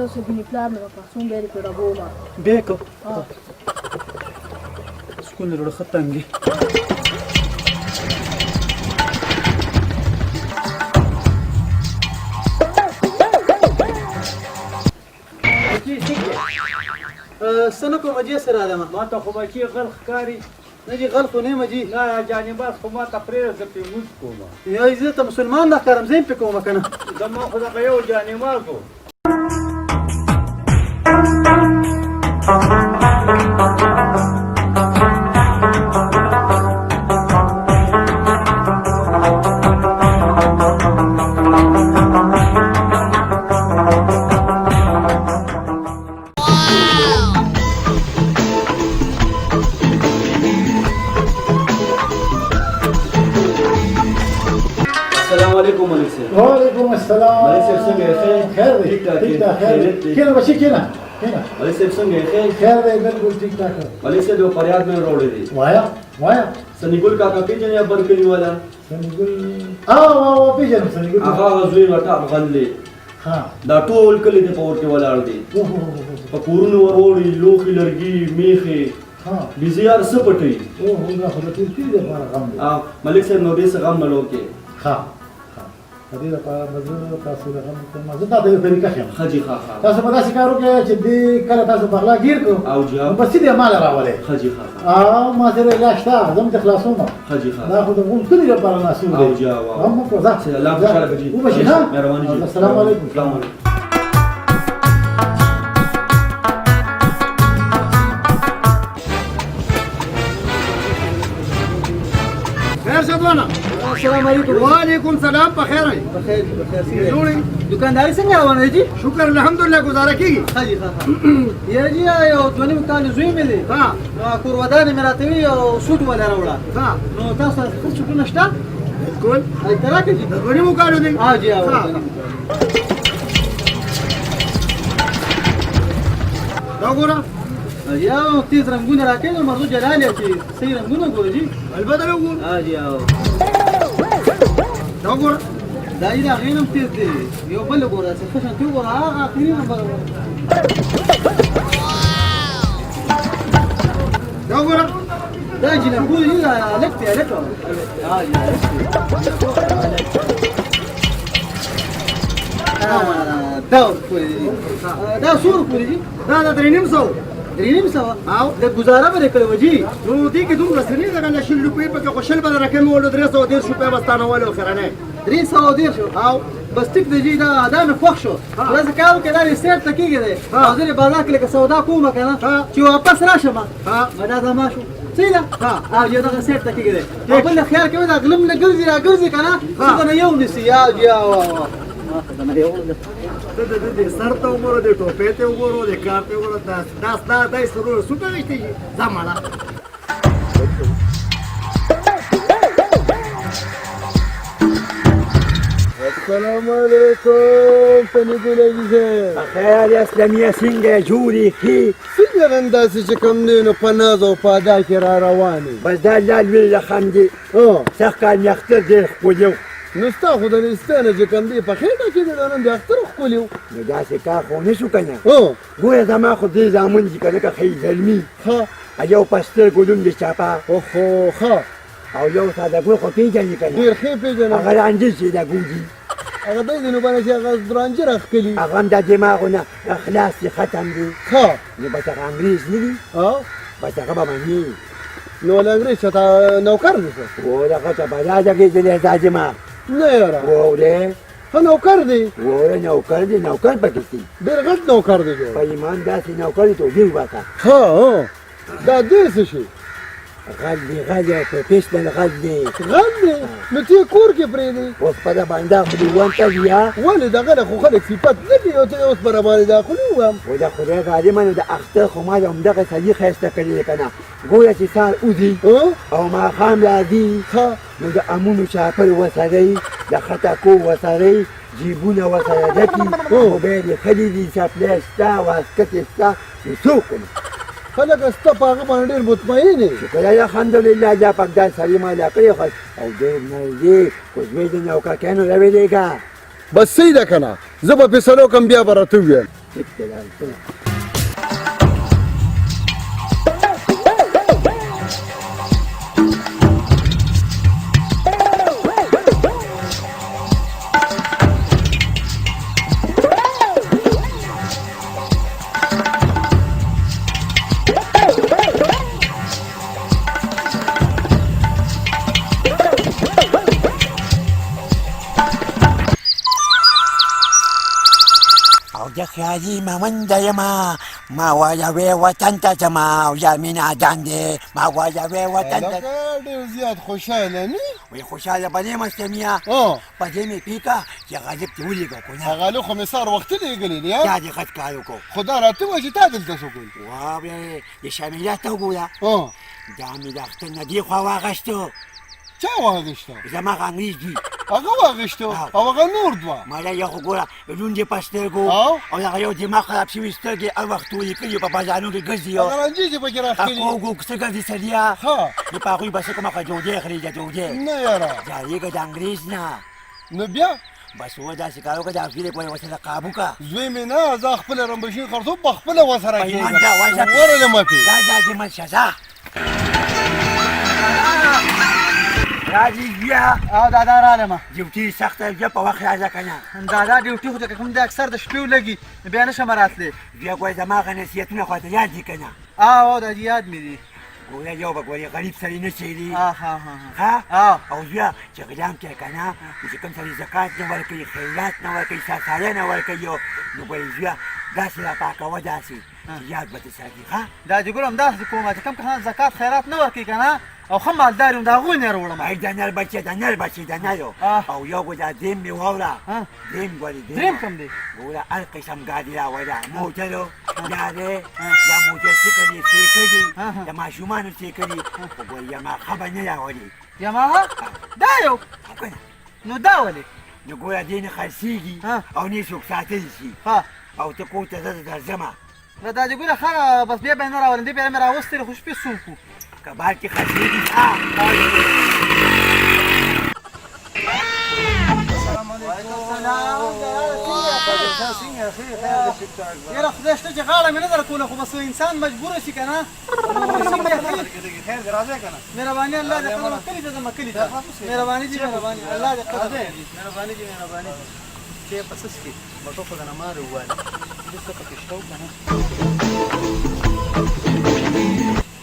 داسې ګنې پلار مې به پاڅون بیا دې په ډبو ومه بیا که سکون د زړه ښه تنګ دي څه نه کوم جې سره آدمه ما ته خو بچي غل ښکاري نه جي غل خو نه یم جي نه جانباز خو ما ته پرېږده زه پرې موږ کوم یا زه ته مسلمان نه ښکارم زه یې پرې کوم که نه زما خو دغه یو جانماز و السلام علیکم ملک صاحب وعلیکم السلام ملک صاحب څنګه یې خیر دی ټیک ټاک ټیک ټاک خیر دی کینه بچی کینه ملک صاحب څنګه یې خیر دی بالکل ټیک ټاک ملک صاحب یو فریاد مې راوړی دی وایا سنیګل کاکا پیژنې یا برکلي والا سنګل پیژنم سنګل هغه زوی ورته افغان دی ها دا ټول کلی د پور کې ولاړ دی په کورونو وروړي لوخي لرګي میخي ها بيزيار څه پټي او هغه خو د ټول دی غم دی ملک صاحب نو دې څه غم نه لوکې ها هدي لپاره مزه تاسو له غم ته مزه دا د طریقه ښه خجي ښه تاسو په داسې کارو کې چې دې کله تاسو بغلا گیر کو او جواب بس دې مال راولې خجي ښه ما سره لاشتا زم ته خلاصوم خجي ښه دا خو د غون کلی لپاره مسؤل دی او جواب هم کو ځه الله خوشاله بجي مهرباني جي السلام علیکم السلام علیکم خیر شبانه السلام علیکم وعلیکم سلام په خیر ای بخیر بخیر جوړی دکانداري څنګه روانه دي شکر الحمدلله گزاره کیږي خجي ښه یا جی یو ځواني کال زوی مې دی ها نو کور ودانې مې راته وی او سوټ ولا راوړه ها نو تاسو څه سوټونه شته بالکل اې تراکه جی د غړي مو کارو دی ها جی او دا ګوره یا تیز رنگونه راکې نو مرزو جلال یا چې صحیح رنگونه ګورې جی البته نو ګور ها جی او دا ګوره دا یې دا غینم تیز دی یو بل ګوره چې څه شانتي ګوره هغه اخري نمبر دا ګوره دا جی نه ګورې جی الک ته الک ها جی دا پوری دا سور پوری جی دا د 300 دریم سوا او د گزاره به کړو جی نو دې کې دومره سنې دغه نشل روپۍ په کې خوشل به رقم ولو 310 روپۍ بستانه ولو خرانه 310 شو او بس ټیک دی جی دا ادم خوښ شو راځه کارو کې دا سیټ تکیږي دی حاضر بازار کې لکه سودا کومه کنه چې واپس راشم ها مدا زما شو سیدا او یو دا سیټ تکیږي دی په بل خیال کې دا غلم نه ګرځي را ګرځي کنه څه نه یو نسی یا د سر ته وګورو د ټوپې ته وګورو د کار ته وګورو دا دای سرور سوټه نشته زماله السلام علیکم سنیګل عزیزه خیر اسلامیه څنګه جوړې ښې څنګه نن داسې چې کوم دی نو په ناز او په ادا کې را روان یې بس دا لال ویل رقم دی سخت کار مې اختر ډېر ښکلی و نو ستا خو د نیستانه چې کوم دی په خېټه کې دی نن د اختر ښکلي و نو داسې کار خو نه شو که نه هو ګوره زما خو دې زامن چې که لکه ښایي زلمي ښه یو په سترګو نوم د چاپه اوهو ښه او یو سادهګوی خو پېژنې که نه ډېر ښې پېژنم هغه رانجه چې دا ګوجي هغه دی نو باندې چې هغه درانجه راښکلي هغه هم د دماغونه خلاص دي ختم دي ښه نو بس هغه انګرېز نه دي او بس هغه به منې نو له انګرېز چاته نوکر دی څه وره ته به دا جګېدلی دا دماغ نه یاره وره ښه نوکر دی وره نوکر دی نوکر پکې دي ډېر غټ نوکر دی په ایمان داسې نوکر دی توبې وباسه ښه دا دې څه شي غل دی غل په پیشتن غل دی غل دی نو ته کور کې پرېږدې اوس په دا باندې خو دې وان ته بیا ولې دغه نه خو خلک صفت نه دي او ته اوس پر باندې داخلي وم و دا خدای غالبا نو د اختر خو ما د همدغه سړي ښایسته کړی دی که نه ګوره چې سهار وځي او ماښام راځي نو د امونو چاپل وسرئ د خټکو وسرئ جیبونه ورسره ډکي موبایل یې ښلي دي چپلی شته واسکټ یې شته نو څه وکړو خلک ستا په هغه باندې ډېر مطمئن یې شکر الحمدلله دا پاک دا سړي مالا کړی خو او ډېر نږدې کوزوی د نوکرکیانو راویلېږه بس صحیح ده که نه زه به فیصلو کوم بیا به راته ووایم ټیک دی دا د خیالي مونده یمه ما وایه وطن ته ځمه او یا مینه جان دی ما وایه وطن ته لکه ډېر زیات خوشحاله نه وی خوشحاله به نه مستم یا په دې مې پیکه چې غالب ته ولېږه که نه هغه خو مې سهار وختي لېږلی دی دا دې غټ کار وکړو خو دا راته ووایه چې تا دلته څه کوي وا بیا د شمېلات ته وګوره دا مې د اختر نه دې خوا واغېستو چا واغېسته زما انګریز دي هغه واغېسته او هغه نور دوه مالا یو خو ګوره لوند یې په سترګو او هغه یو دماغ خراب شوي سترګې هر وخت ولي کړي په بازارونو کې ګرځي هغه رنجې چې پکې راښکلي هغه څه ګرځي سړیا نو په هغوی به څه کومه ډوډۍ خوري د ډوډۍ نه یاره جارېږه د انګریز نه نو بیا بس و داسې کار وکړه د افغیرې پورې ورسره قابو کړه زوی مې نه زه خپله رمبشین خرڅوم په خپله ورسره کېږم دا ورلې مه پې دا جاجمل شزا راځي بیا او دادا رالمه ډیوټي سخته بیا په وخت راځه که نه دادا ډیوټي خو کوم د اکثر د شپې ولګي بیا نشم راتلی بیا ګوره زما هغه نصیحتونه خو ته یاد دي که نه او دا یاد مې دي ګوره یو به ګورې غریب سړی نه چیري ها او بیا چې غلام کوي که نه چې کوم سړی زکات نه ورکوي خیرات نه ورکوي ساساریه نه ورکوي نو ګورې بیا داسې راپاکوه داسې چې یاد به دې ساتي ښه دا چې ګورم داسې کومه چې کوم کسان زکات خیرات نه ورکوي که نه او ښه مالدار یم د هغوی نه یې راوړم ای د نر بچې د نر بچې د نرو او یو ګو دا دریم مې واوره دریم ګورې دریم کوم دی ګوره هر قسم ګاډي راوړه موټرو نارې یا موټر سیکلي سیکلي د ماشومانو سیکلي خو ګورې یماخه به نه راوړي یماها دا یو نو دا ولې نو ګوره دې نه خرڅېږي او نه څوک ساتلی شي او ته کور ته زه درځمه نو دا چې ګوره ښه بس بیا به یې نه راولم دې بیا مې راوستې خو شپې څوک وو کبار کې خرڅېږي یاره خدای شته چې غاړه مې نه در کوله خو بس انسان مجبوره شي که نه مهرباني الله دې قدر کلي ته ځمه کلي ته مهرباني دي مهرباني الله دې قدر مهرباني دي مهرباني چې په سس کې بټو خو د نه مارې ووایي دې څه پکې شته که نه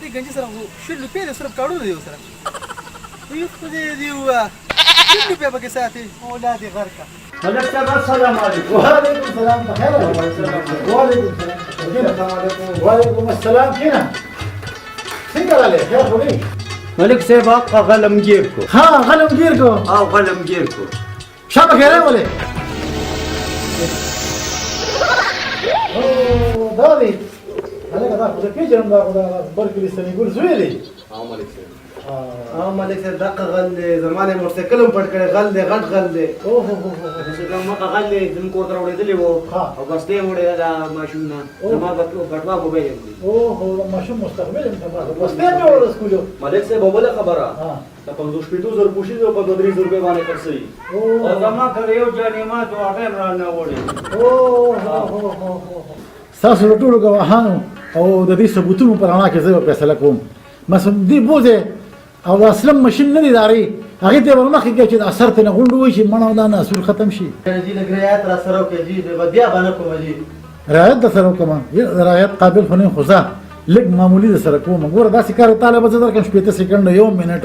دې ګنجي سره شل روپۍ دی صرف کاړو دی سره وي خدای دې ووایه شل روپۍ پکې ساتي اولاد یې غر کړه ملک صاحب السلام علیکم وعلیکم السلام بخیر وعلیکم السلام وعلیکم السلام کینا څنګه راغلی خیر خو نه ملک صاحب آقا غلمگیر کو ها غلمگیر کو غلمگیر کو شب خیر ولې او دا دی هغه دا خو کې جنم دا برکلی سنګول زویلې ملک صاحب دغه غل دی زمانه موټرسایکل هم پټ کړی غل دی غټ غل دی چې کوم مخه غل دی زموږ کور ته راوړېدلی وو او بس دی وړی دا ماشوم نه زما بټوا موبایل یې اوهو ماشوم مستقبل یم ته بس دی مې ورسکولو ملک صاحب بله خبره د 550,000 پوشیز او په 200 روپۍ باندې خرڅوي او زما کړی یو جانمات او هغه هم رانه وړی ستاسو د ټولو ګواهانو او د دې ثبوتونو په رڼا کې زه فیصله کوم مثلا دې بوزې او د اسلم ماشین نه دی داري هغې ته به مخکې کوي چې د اثر ته نه غونډ ووایي چې مړه دا نه اصول ختم شي جي لږ رعایت را سره وکړئ جي بیا به نه کومه جي رعایت در سره وکړم رعایت قابل خو نه خو زه لږ معمولي در سره کوم ګوره داسې کار تاله به زه درکړم 15 سکنډه 1 منټ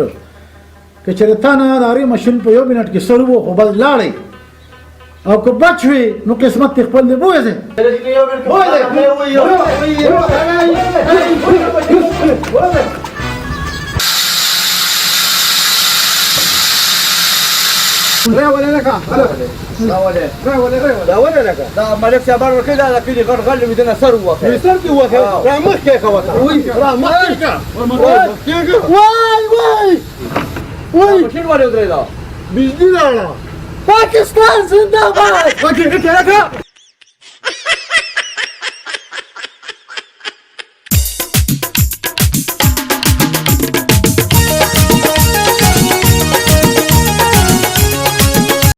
که چېرې تا نه د هغې ماشین په 1 منټ کې سر وو خو بس لاړئ او که بچ وي نو قسمت دې خپل دی بوځې دا ملک صاحب ورکړی دا د کلي غټ غل مې دنه سر ووهی سر دې ووهی را مخکې که ورته را مخکې که وای ماشین ولې ودرېده بجلی لاړه پاکستان زنده باد